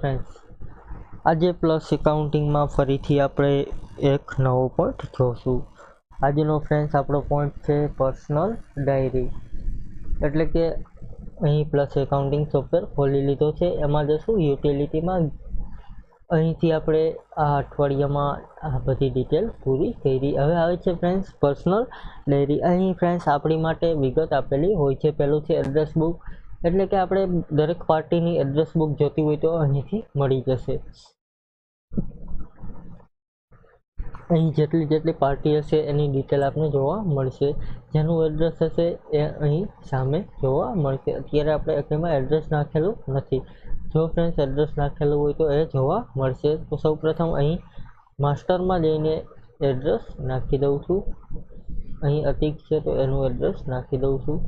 Friends, આજે plus એકાઉન્ટિંગમાં ફરીથી આપણે એક નવો પોઈન્ટ જોશું. આજનો ફ્રેન્ડ્સ આપણો પોઈન્ટ છે પર્સનલ ડાયરી. એટલે કે અહીં પ્લસ એકાઉન્ટિંગ સોફ્ટવેર ખોલી લીધો છે. એમાં જશું યુટિલિટીમાં. અહીંથી આપણે આ અઠવાડિયામાં આ બધી ડિટેલ પૂરી કરી. હવે આવે છે ફ્રેન્ડ્સ પર્સનલ ડાયરી. અહીં ફ્રેન્ડ્સ આપણી માટે વિગત આપેલી હોય છે. પહેલું છે એડ્રેસ બુક. એટલે કે આપણે દરેક પાર્ટીની એડ્રેસ બુક જોતી હોય તો અહીંથી મળી જશે. અહીં જેટલી પાર્ટી હશે એની ડિટેલ આપને જોવા મળશે. જેનું એડ્રેસ હશે એ અહીં સામે જોવા મળશે. અત્યારે આપણે એમાં એડ્રેસ નાખેલું નથી. જો ફ્રેન્ડ્સ એડ્રેસ નાખેલું હોય તો એ જોવા મળશે. તો સૌપ્રથમ અહીં માસ્ટરમાં જઈને એડ્રેસ નાખી દઉં છું. અહીં અતિક છે તો એનું એડ્રેસ નાખી દઉં છું.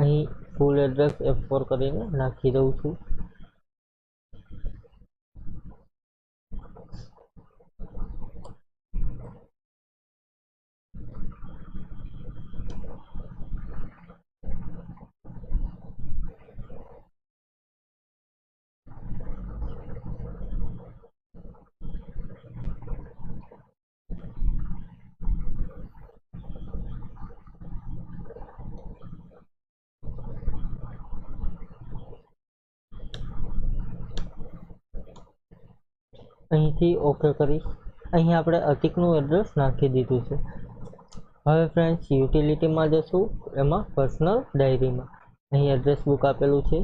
અહીં ફૂલ એડ્રેસ F4 કરીને નાખી દઉં છું. અહીંથી ઓકે કરીશ. અહીં આપણે અતિકનું એડ્રેસ નાખી દીધું છે. હવે ફ્રેન્ડ્સ યુટિલિટીમાં જશું. એમાં પર્સનલ ડાયરીમાં અહીં એડ્રેસ બુક આપેલું છે.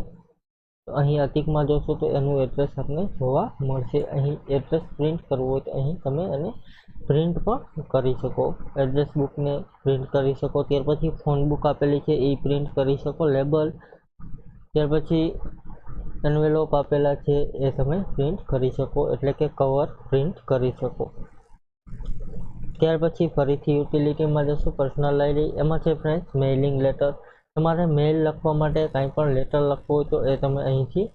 તો અહીં અતિકમાં જોશો તો એનું એડ્રેસ આપને જોવા મળશે. અહીં એડ્રેસ પ્રિન્ટ કરવું હોય તો અહીં તમે એને પ્રિન્ટ પણ કરી શકો. એડ્રેસ બુકને પ્રિન્ટ કરી શકો. ત્યાર પછી ફોન બુક આપેલી છે એ પ્રિન્ટ કરી શકો. લેબલ, ત્યાર પછી એન્વેલોપ આપેલા છે એ તમે પ્રિન્ટ કરી શકો. એટલે કે કવર પ્રિન્ટ કરી શકો. ત્યાર પછી ફરીથી યુટિલિટીમાં જશું. પર્સનલ ડાયરી એમાં છે ફ્રેન્ડ્સ મેઇલિંગ લેટર. તમારે મેઇલ લખવા માટે કાંઈ પણ લેટર લખવો હોય તો એ તમે અહીંથી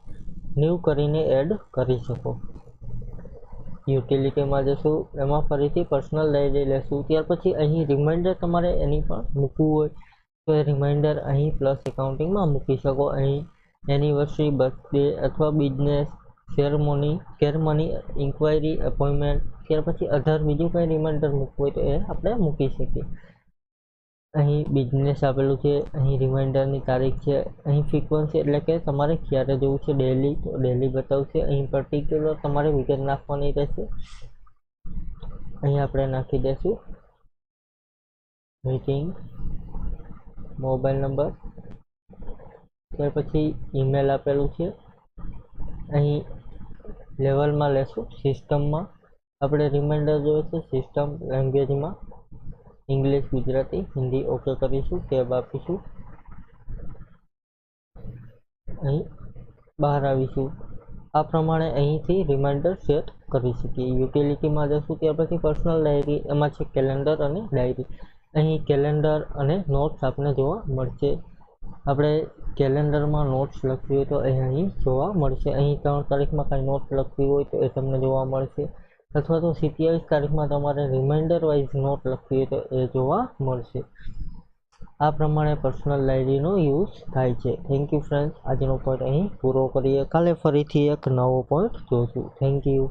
ન્યૂ કરીને એડ કરી શકો. યુટિલિટીમાં જશું. એમાં ફરીથી પર્સનલ ડાયરી લેશું. ત્યાર પછી અહીં રિમાઇન્ડર તમારે એની પણ મૂકવું હોય તો એ રિમાઇન્ડર અહીં પ્લસ એકાઉન્ટિંગમાં મૂકી શકો. અહીં એનિવર્સરી, બર્થડે અથવા બિઝનેસ, સેરેમની, ઇન્ક્વાયરી, એપોઇન્ટમેન્ટ, ત્યાર પછી અધર બીજું કંઈ રિમાઇન્ડર મૂકવું હોય તો એ આપણે મૂકી શકીએ. અહીં બિઝનેસ આપેલું છે. અહીં રિમાઇન્ડરની તારીખ છે. અહીં ફ્રીક્વન્સી એટલે કે તમારે ક્યારે જવું છે, ડેલી તો ડેલી બતાવશે. અહીં પર્ટિક્યુલર તમારે વિગત નાખવાની રહેશે. અહીં આપણે નાખી દઈશું મીટિંગ, મોબાઈલ નંબર, ત્યાર પછી ઈમેલ આપેલું છે. અહીં લેવલમાં લેશું સિસ્ટમમાં. આપણે રિમાઇન્ડર જોઈએ છે સિસ્ટમ લેંગ્વેજમાં ઇંગ્લિશ, ગુજરાતી, હિન્દી. ઓકે કરીશું. ટેબ આપીશું. અહીં બહાર આવીશું. આ પ્રમાણે અહીંથી રિમાઇન્ડર સેટ કરી શકીએ. યુટિલિટીમાં જશું. ત્યાર પછી પર્સનલ ડાયરી. એમાં છે કેલેન્ડર અને ડાયરી. અહીં કેલેન્ડર અને નોટ્સ આપને જોવા મળશે. આપણે કેલેન્ડરમાં નોટ્સ લખવી હોય તો એ અહીં જોવા મળશે. અહીં 3 તારીખમાં કાંઈ નોટ્સ લખવી હોય તો એ તમને જોવા મળશે. અથવા તો 27 તારીખમાં તમારે રિમાઇન્ડર વાઇઝ નોટ લખવી હોય તો એ જોવા મળશે. આ પ્રમાણે પર્સનલ ડાયરીનો યુઝ થાય છે. Thank you friends. આજનો પોઈન્ટ અહીં પૂરો કરીએ. કાલે ફરીથી એક નવો પોઈન્ટ જોશું. Thank you.